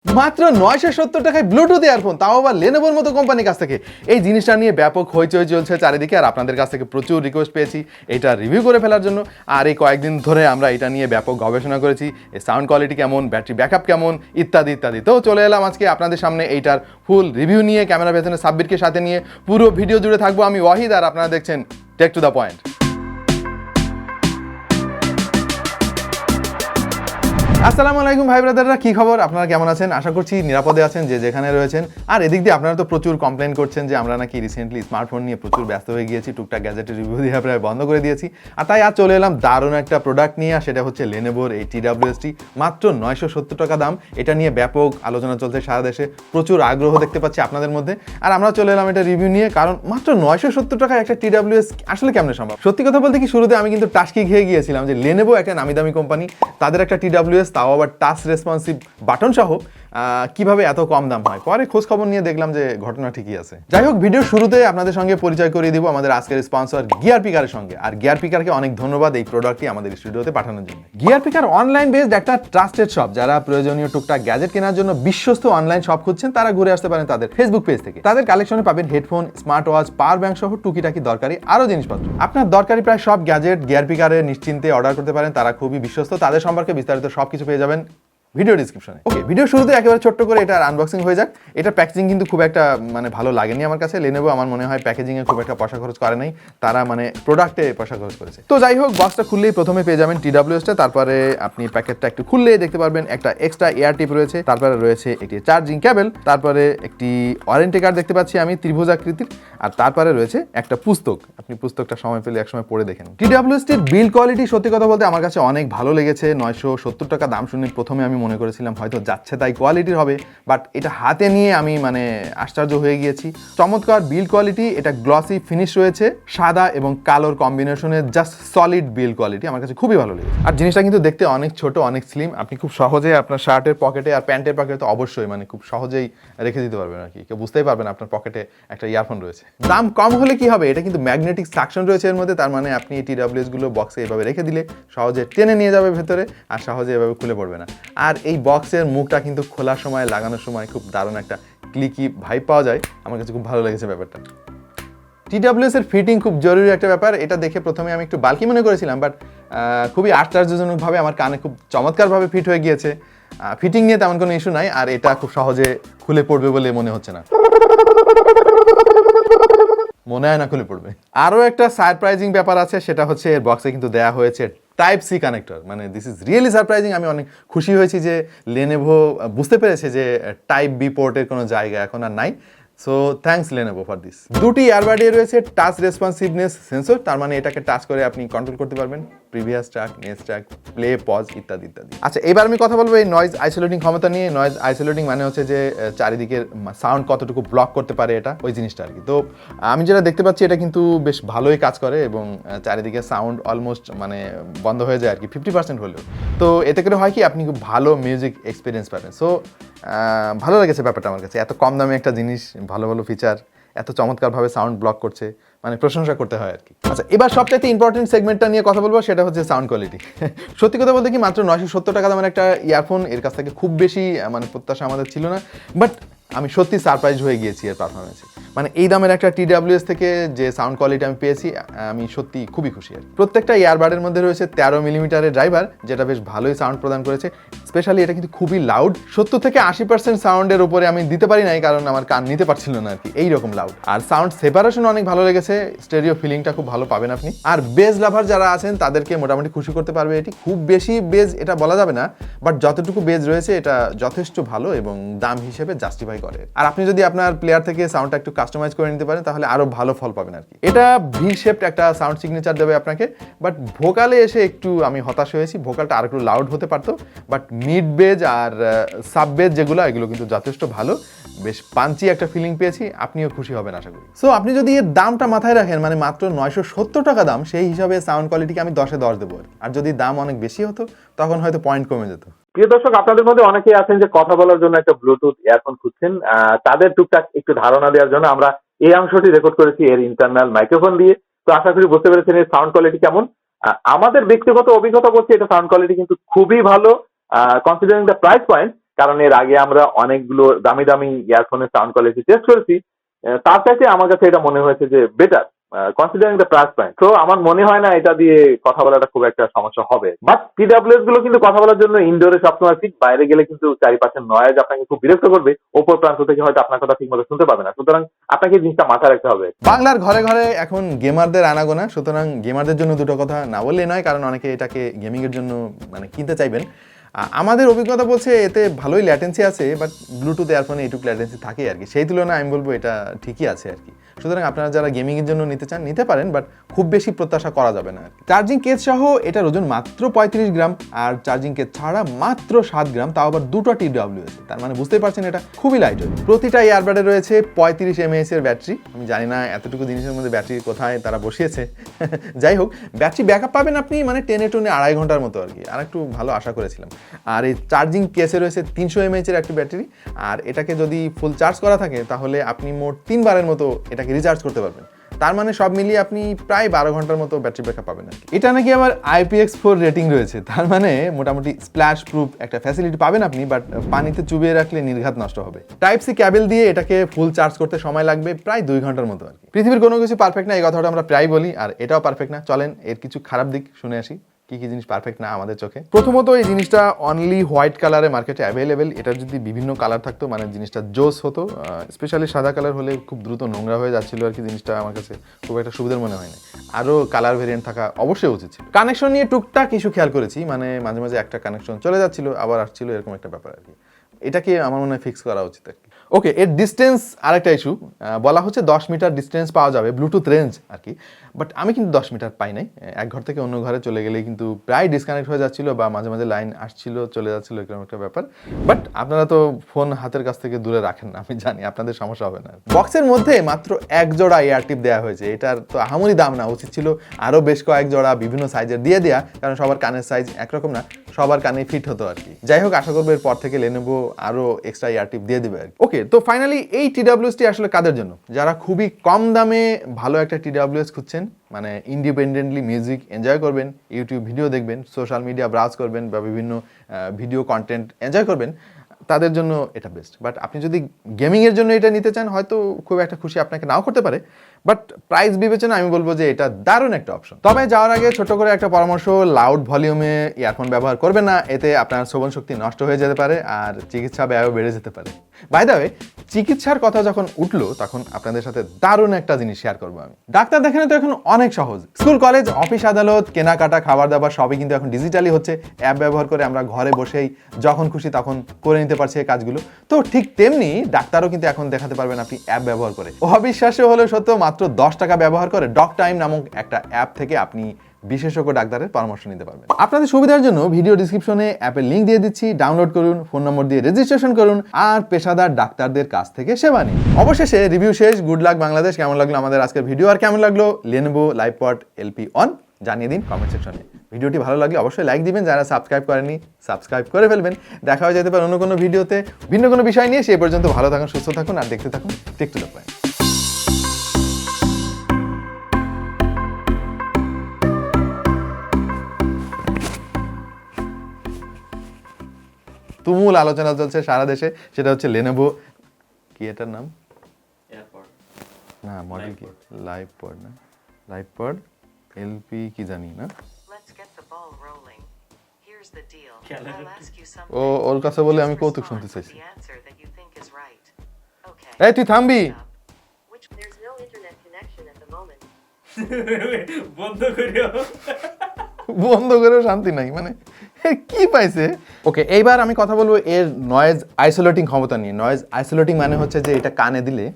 মাত্র 970 টাকায় Bluetooth earphone, তাও আবার লেনোভোর মতো কোম্পানির কাছ থেকে। এই জিনিসটা নিয়ে ব্যাপক হইচই চলছে চারিদিকে, আর আপনাদের কাছ থেকে প্রচুর রিকোয়েস্ট পেয়েছি এটা রিভিউ করে ফেলার জন্য। আর এই কয়েকদিন ধরে আমরা এটা নিয়ে ব্যাপক গবেষণা করেছি, এই সাউন্ড কোয়ালিটি কেমন, ব্যাটারি ব্যাকআপ কেমন, ইত্যাদি ইত্যাদি। তো চলে এলাম আজকে আপনাদের সামনে এইটার ফুল রিভিউ নিয়ে, ক্যামেরা পেছনে সাব্বিরকে সাথে নিয়ে। পুরো ভিডিও জুড়ে থাকবো আমি ওয়াহিদ, আর আপনারা দেখছেন টেক টু দ্য পয়েন্ট। আসসালামু আলাইকুম ভাই ব্রাদাররা, কী খবর? আপনারা কেমন আছেন? আশা করছি নিরাপদে আছেন যে যেখানে রয়েছেন। আর এদিক দিয়ে আপনারা তো প্রচুর কমপ্লেন করছেন যে আমরা নাকি রিসেন্টলি স্মার্টফোন নিয়ে প্রচুর ব্যস্ত হয়ে গিয়েছি, টুকটাক গ্যাজেটের রিভিউ দিয়ে প্রায় বন্ধ করে দিয়েছি। আর তাই আজ চলে এলাম দারুণ একটা প্রোডাক্ট নিয়ে, আর সেটা হচ্ছে লেনোভোর এই TWS মাত্র 970 টাকা দাম। এটা নিয়ে ব্যাপক আলোচনা চলছে সারা দেশে, প্রচুর আগ্রহ দেখতে পাচ্ছি আপনাদের মধ্যে। আর আমরা চলে এলাম এটা রিভিউ নিয়ে, কারণ মাত্র 970 টাকায় একটা TWS আসলে কেমনে সম্ভব? সত্যি কথা বলতে কি, শুরুতে আমি কিন্তু টাস্কি খেয়ে গিয়েছিলাম যে লেনোভো একটা নামি দামি কোম্পানি, তাদের একটা TWS, তাও আবার টাচ রেসপন্সিভ বাটন সহ, কিভাবে এত কম দাম হয়। পরে খোঁজ খবর নিয়ে দেখলাম যে ঘটনা ঠিকই আছে। যাই হোক, ভিডিওর শুরুতে আপনাদের সঙ্গে পরিচয় করিয়ে দিব আমাদের আজকের স্পন্সর গিয়ার পিকারের সঙ্গে। আর গিয়ার পিকারকে অনেক ধন্যবাদ এই প্রোডাক্টটি আমাদের স্টুডিওতে পাঠানোর জন্য। গিয়ার পিকার অনলাইন বেসড একটা ট্রাস্টেড শপ। যারা প্রয়োজনীয় টুকটাক গ্যাজেট কেনার জন্য বিশ্বস্ত অনলাইন শপ খুঁজছেন, তারা ঘুরে আসতে পারেন তাদের ফেসবুক পেজ থেকে। তাদের কালেকশনে পাবেন headphone, smart watch, power bank সহ টুকিটাকি দরকারি আরও জিনিসপত্র। আপনার দরকারি প্রায় সব গ্যাজেট গিয়ার পিকারে নিশ্চিন্তে অর্ডার করতে পারেন, তারা খুবই বিশ্বস্ত। তাদের সম্পর্কে বিস্তারিত সবকিছু পেয়ে যাবেন ভিডিও ডিসক্রিপশনে। ওকে, ভিডিও শুরুতে একেবারে ছোট্ট করে এটার আনবক্সিং হয়ে যাক। এটা প্যাকেজিং কিন্তু খুব একটা ভালো লাগেনি আমার কাছে। লেনোভো আমার মনে হয় প্যাকেজিংয়ে খুব একটা পয়সা খরচ করে নাই, তারা প্রোডাক্টে পয়সা খরচ করেছে। তো যাই হোক, বক্সটা খুললেই প্রথমে পেয়ে যাবেন TWSটা। তারপরে আপনি প্যাকেটটা একটু খুললেই দেখতে পারবেন একটা এক্সট্রা এয়ার টিপ রয়েছে, তারপরে রয়েছে একটি চার্জিং কেবল, তারপরে একটি ওয়ারেন্টি কার্ড দেখতে পাচ্ছি আমি ত্রিভুজাকৃতির, আর তারপরে রয়েছে একটা পুস্তক। আপনি পুস্তকটা সময় পেলে একসময় পড়ে দেখেন। TWSটির বিল্ড কোয়ালিটি সত্যি কথা বলতে আমার কাছে অনেক ভালো লেগেছে। 970 টাকা দাম শুনে প্রথমে আমি মনে করেছিলাম হয়তো যাচ্ছে তাই কোয়ালিটির হবে, বাট এটা হাতে নিয়ে আমি আশ্চর্য হয়ে গিয়েছি। চমৎকার বিল্ড কোয়ালিটি, এটা গ্লসি ফিনিশ রয়েছে, সাদা এবং কালোর কম্বিনেশনে জাস্ট সলিড বিল্ড কোয়ালিটি, আমার কাছে খুবই ভালো লেগেছে। আর জিনিসটা কিন্তু দেখতে অনেক ছোট, অনেক স্লিম। আপনি খুব সহজে আপনার শার্টের পকেটে আর প্যান্টের পকেটে তো অবশ্যই খুব সহজেই রেখে দিতে পারবেন আর কি, কেউ বুঝতেই পারবেন আপনার পকেটে একটা ইয়ারফোন রয়েছে। দাম কম হলে কি হবে, এটা কিন্তু ম্যাগনেটিক সাকশন রয়েছে এর মধ্যে, তার আপনি এই TWS গুলো বক্সে এভাবে রেখে দিলে সহজে টেনে নিয়ে যাবে ভেতরে, আর সহজে এভাবে খুলে পড়বে না। আর এই বক্সের মুখটা কিন্তু খোলার সময়, লাগানোর সময় খুব দারুণ একটা ক্লিকি ভাইব পাওয়া যায়। আমার কাছে খুব ভালো লেগেছে ব্যাপারটা। TWS এর ফিটিং খুব জরুরি একটা ব্যাপার। এটা দেখে প্রথমে আমি একটু বাল্কি মনে করেছিলাম, বাট খুবই আশ্চর্যজনকভাবে আমার কানে খুব চমৎকারভাবে ফিট হয়ে গিয়েছে। ফিটিং নিয়ে তেমন কোনো ইস্যু নাই, আর এটা খুব সহজে খুলে পড়বে বলে মনে হচ্ছে না, মনে হয় না খুলে পড়বে। আরও একটা সারপ্রাইজিং ব্যাপার আছে, সেটা হচ্ছে এর বক্সে কিন্তু দেয়া হয়েছে type C connector. This is really surprising. আমি অনেক খুশি হয়েছি যে লেনোভো বুঝতে পেরেছে যে টাইপ বি পোর্টের কোনো জায়গা এখন আর নাই। So thanks Lenovo for this. দুটি ইয়ারবাডে রয়েছে টাচ রেসপন্সিভনেস সেন্সর, তার এটাকে টাচ করে আপনি কন্ট্রোল করতে পারবেন previous track, next track, play, pause ইত্যাদি ইত্যাদি। আচ্ছা, এবার আমি কথা বলবো এই নয়েজ আইসোলেটিং ক্ষমতা নিয়ে। নয়েজ আইসোলেটিং হচ্ছে যে চারিদিকের সাউন্ড কতটুকু ব্লক করতে পারে এটা, ওই জিনিসটা আর কি। তো আমি যেটা দেখতে পাচ্ছি এটা কিন্তু বেশ ভালোই কাজ করে, এবং চারিদিকে সাউন্ড অলমোস্ট বন্ধ হয়ে যায় আর কি 50% হলেও। তো এতে করে হয় কি, আপনি খুব ভালো মিউজিক এক্সপিরিয়েন্স পাবেন। সো ভালো লেগেছে ব্যাপারটা আমার কাছে। এত কম দামে একটা জিনিস, ভালো ভালো ফিচার, এত চমৎকারভাবে সাউন্ড ব্লক করছে, প্রশংসা করতে হয় আর কি। আচ্ছা, এবার সবচাইতে ইম্পর্টেন্ট সেগমেন্টটা নিয়ে কথা বলবো, সেটা হচ্ছে সাউন্ড কোয়ালিটি। সত্যি কথা বলতে কি, মাত্র 970 টাকা দামের একটা ইয়ারফোন, এর কাছ থেকে খুব বেশি প্রত্যাশা আমাদের ছিল না, বাট আমি সত্যি সারপ্রাইজ হয়ে গিয়েছি এর পারফরমেন্সে। এই দামের একটা TWS থেকে যে সাউন্ড কোয়ালিটি আমি পেয়েছি, আমি সত্যি খুবই খুশি। আর প্রত্যেকটা ইয়ারবাডের মধ্যে রয়েছে 13 মিলিমিটারের ড্রাইভার, যেটা বেশ ভালোই সাউন্ড প্রদান করেছে। স্পেশালি এটা কিন্তু খুবই লাউড, 70 থেকে 80% সাউন্ডের উপরে আমি দিতে পারি নাই, কারণ আমার কান নিতে পারছিল না আর কি, এইরকম লাউড। আর সাউন্ড সেপারেশন অনেক ভালো লেগেছে, স্টেরিও ফিলিংটা খুব ভালো পাবেন আপনি। আর বেজ লাভার যারা আছেন তাদেরকে মোটামুটি খুশি করতে পারবে এটি। খুব বেশি বেজ এটা বলা যাবে না, বাট যতটুকু বেজ রয়েছে এটা যথেষ্ট ভালো এবং দাম হিসেবে জাস্টিফাই করে। আর আপনি যদি আপনার প্লেয়ার থেকে সাউন্ডটা একটু কাস্টমাইজ করে নিতে পারেন, তাহলে আরো ভালো ফল পাবেন আর কি। এটা ভি শেপড একটা সাউন্ড সিগনেচার দেবে আপনাকে, বাট ভোকালে এসে একটু আমি হতাশ হয়েছি। ভোকালটা আর একটু লাউড হতে পারতো, বাট মিড বেজ আর সাব বেজ যেগুলো, এগুলো কিন্তু যথেষ্ট ভালো, বেশ পাঞ্চি একটা ফিলিং পেয়েছি। আপনিও খুশি হবেন আশা করি। সো আপনি যদি এর দামটা মাথায় রাখেন, মাত্র 970 টাকা দাম, সেই হিসাবে সাউন্ড কোয়ালিটিকে আমি 10-এ 10 দেবো। আর যদি দাম অনেক বেশি হতো, তখন হয়তো পয়েন্ট কমে যেত। প্রিয় দর্শক, আপনাদের মধ্যে অনেকেই আছেন যে কথা বলার জন্য একটা ব্লুটুথ ইয়ারফোন খুঁজছেন। তাদের টুকটাক একটু ধারণা দেওয়ার জন্য আমরা এই অংশটি রেকর্ড করেছি এর ইন্টারনাল মাইক্রোফোন দিয়ে। তো আশা করি বুঝতে পেরেছেন এর সাউন্ড কোয়ালিটি কেমন। আমাদের ব্যক্তিগত অভিজ্ঞতা বলছে এটা সাউন্ড কোয়ালিটি কিন্তু খুবই ভালো, কনসিডারিং দ্য প্রাইস পয়েন্ট। কারণ এর আগে আমরা অনেকগুলো দামি দামি ইয়ারফোনের সাউন্ড কোয়ালিটি টেস্ট করেছি। তার চাইতে আমার কাছে এটা মনে হয়েছে যে better considering the price point. তো আমার মনে হয় না এটা দিয়ে কথা বলাটা খুব একটা সমস্যা হবে। বাট TWS গুলো কিন্তু কথা বলার জন্য ইনডোরে সবসময় ঠিক, বাইরে গেলে কিন্তু চারিপাশের নয়েজ আপনাকে খুব বিরক্ত করবে, ওপর প্রান্ত থেকে হয়তো আপনার কথা ঠিক মতো শুনতে পাবে না। সুতরাং আপনাকে এই জিনিসটা মাথায় রাখতে হবে। বাংলার ঘরে ঘরে এখন গেমারদের আনাগোনা, সুতরাং গেমারদের জন্য দুটো কথা না বললেই নয়, কারণ অনেকে এটাকে গেমিং এর জন্য মানে কিনতে চাইবেন। আমাদের অভিজ্ঞতা বলছে এতে ভালোই ল্যাটেন্সি আছে, বাট ব্লুটুথ এয়ারফোনে এইটুকু ল্যাটেন্সি থাকে আর কি, সেই তুলনায় আমি বলবো এটা ঠিকই আছে আর কি। সুতরাং আপনারা যারা গেমিংয়ের জন্য নিতে চান নিতে পারেন, বাট খুব বেশি প্রত্যাশা করা যাবে না। চার্জিং কেস সহ এটার ওজন মাত্র 35 গ্রাম, আর চার্জিং কেস ছাড়া মাত্র 7 গ্রাম, তাও আবার দুটো TWS। তার মানে বুঝতেই পারছেন এটা খুবই লাইট ওয়েট। প্রতিটা ইয়ারবাডে রয়েছে 35 mAh এর ব্যাটারি। আমি জানি না এতটুকু জিনিসের মধ্যে ব্যাটারি কোথায় তারা বসিয়েছে। যাই হোক, ব্যাটারি ব্যাকআপ পাবেন আপনি মানে টেনে টুনে 2.5 ঘন্টার মতো আর কি, আর একটু ভালো আশা করেছিলাম। আর এই চার্জিং কেসে রয়েছে 300 mAh এর একটা ব্যাটারি, আর এটাকে যদি ফুল চার্জ করা থাকে তাহলে আপনি মোট 3 বারের মতো এটাকে রিচার্জ করতে পারবেন। তার মানে সব মিলিয়ে আপনি প্রায় 12 ঘন্টার মতো ব্যাটারি ব্যাকআপ পাবেন আর কি। এটা নাকি আবার IPX4 রেটিং রয়েছে, তার মানে মোটামুটি স্প্ল্যাশ প্রুফ একটা ফ্যাসিলিটি পাবেন আপনি, বাট পানিতে চুবিয়ে রাখলে নির্ঘাত নষ্ট হবে। টাইপ সি ক্যাবেল দিয়ে এটাকে ফুল চার্জ করতে সময় লাগবে প্রায় 2 ঘন্টার মতো আর কি। পৃথিবীর কোনো কিছু পারফেক্ট না, এই কথাটা আমরা প্রায় বলি, আর এটাও পারফেক্ট না। চলেন এর কিছু খারাপ দিক শুনে আসি, কি কি জিনিস পারফেক্ট না আমাদের চোখে। প্রথমত, এই জিনিসটা অনলি হোয়াইট কালারে মার্কেটে অ্যাভেলেবেল। এটার যদি বিভিন্ন কালার থাকতো মানে জিনিসটা জোস হতো। স্পেশালি সাদা কালার হলে খুব দ্রুত নোংরা হয়ে যাচ্ছিল আর কি, জিনিসটা আমার কাছে খুব একটা সুবিধার মনে হয় না। আরও কালার ভেরিয়েন্ট থাকা অবশ্যই উচিত ছিল। কানেকশন নিয়ে টুকটাক কিছু খেয়াল করেছি, মানে মাঝে মাঝে একটা কানেকশন চলে যাচ্ছিল আবার আসছিল, এরকম একটা ব্যাপার আর কি। এটাকে আমার মনে হয় ফিক্স করা উচিত আর কি। ওকে, এর ডিস্টেন্স আরেকটা ইস্যু। বলা হচ্ছে 10 মিটার ডিস্টেন্স পাওয়া যাবে, ব্লুটুথ রেঞ্জ আর কি, বাট আমি কিন্তু 10 মিটার পাই নাই। এক ঘর থেকে অন্য ঘরে চলে গেলে কিন্তু প্রায় ডিসকানেক্ট হয়ে যাচ্ছিল, বা মাঝে মাঝে লাইন আসছিল চলে যাচ্ছিল, এরকম একটা ব্যাপার। বাট আপনারা তো ফোন হাতের কাছ থেকে দূরে রাখেন না, আমি জানি আপনাদের সমস্যা হবে না। বক্সের মধ্যে মাত্র 1 জোড়া এয়ার টিপ দেওয়া হয়েছে। এটার তো আহামরি দাম না, উচিত ছিল আরও বেশ কয়েক জোড়া বিভিন্ন সাইজের দিয়ে দেওয়া, কারণ সবার কানের সাইজ একরকম না, সবার কানে ফিট হতো আর কি। যাই হোক, আশা করবো এরপর থেকে Lenovo আরও এক্সট্রা এয়ার টিপ দিয়ে দেবে আর কি। ওকে, তো ফাইনালি এই TWSটি আসলে কাদের জন্য? যারা খুবই কম দামে ভালো একটা TWS খুঁজছেন, মানে ইন্ডিপেন্ডেন্টলি মিউজিক এনজয় করবেন, ইউটিউব ভিডিও দেখবেন, সোশ্যাল মিডিয়া ব্রাউজ করবেন, বা বিভিন্ন ভিডিও কন্টেন্ট এনজয় করবেন, তাদের জন্য এটা বেস্ট। বাট আপনি যদি গেমিংয়ের জন্য এটা নিতে চান, হয়তো খুব একটা খুশি আপনাকে নাও করতে পারে, বাট প্রাইস বিবেচনা আমি বলবো যে এটা দারুণ একটা অপশন। তবে যাওয়ার আগে ছোট্ট করে একটা পরামর্শ, লাউড ভলিউমে ইয়ারফোন ব্যবহার করবেন না, এতে আপনার শ্রবণ শক্তি নষ্ট হয়ে যেতে পারে আর চিকিৎসা ব্যয়ও বেড়ে যেতে পারে। বাই দ্য ওয়ে, চিকিৎসার কথা যখন উঠলো তখন আপনাদের সাথে দারুণ একটা জিনিস শেয়ার করবো আমি। ডাক্তার দেখানো তো এখন অনেক সহজ। স্কুল, কলেজ, অফিস, আদালত, কেনাকাটা, খাবার দাবার সবই কিন্তু এখন ডিজিটালি হচ্ছে। অ্যাপ ব্যবহার করে আমরা ঘরে বসেই যখন খুশি তখন করে নিতে পারছি এই কাজগুলো। তো ঠিক তেমনি ডাক্তারও কিন্তু এখন দেখাতে পারবেন আপনি অ্যাপ ব্যবহার করে। অবিশ্বাস্য হলেও সত্য, মাত্র 10 টাকা ব্যবহার করে ডক টাইম নামক একটা অ্যাপ থেকে আপনি বিশেষজ্ঞ ডাক্তারের পরামর্শ নিতে পারবেন। আপনাদের সুবিধার জন্য ভিডিও ডিসক্রিপশনে অ্যাপের লিঙ্ক দিয়ে দিচ্ছি, ডাউনলোড করুন, ফোন নম্বর দিয়ে রেজিস্ট্রেশন করুন, আর পেশাদার ডাক্তারদের কাছ থেকে সেবা নিন। অবশেষে রিভিউ শেষ। Good luck Bangladesh. কেমন লাগলো আমাদের আজকের ভিডিও, আর কেমন লাগলো Lenovo LivePod LP1 জানিয়ে দিন কমেন্ট সেকশনে। ভিডিওটি ভালো লাগলে অবশ্যই লাইক দিবেন, যারা সাবস্ক্রাইব করেননি সাবস্ক্রাইব করে ফেলবেন। দেখা হয়ে যেতে পারে অন্য কোনো ভিডিওতে ভিন্ন কোনো বিষয় নিয়ে। সেই পর্যন্ত ভালো থাকুন, সুস্থ থাকুন, আর দেখতে থাকুন টেক টু দ্য পয়েন্ট। তুমুল আলোচনা চলছে সারা দেশে, সেটা হচ্ছে Lenovo, কি এটার নাম? না, মডেল কি? LivePod না, LivePod LP কি জানি না। ও ওর কাছে বলে আমি কৌতুক শুনতে চাইছি। এই তুই থামবি, বন্ধ করেও শান্তি নাই, মানে কি পাইছে। ওকে, এইবার আমি কথা বলবো এর নয়েজ আইসোলেটিং ক্ষমতা নিয়ে। নয়েজ আইসোলেটিং মানে হচ্ছে যে এটা কানে দিলে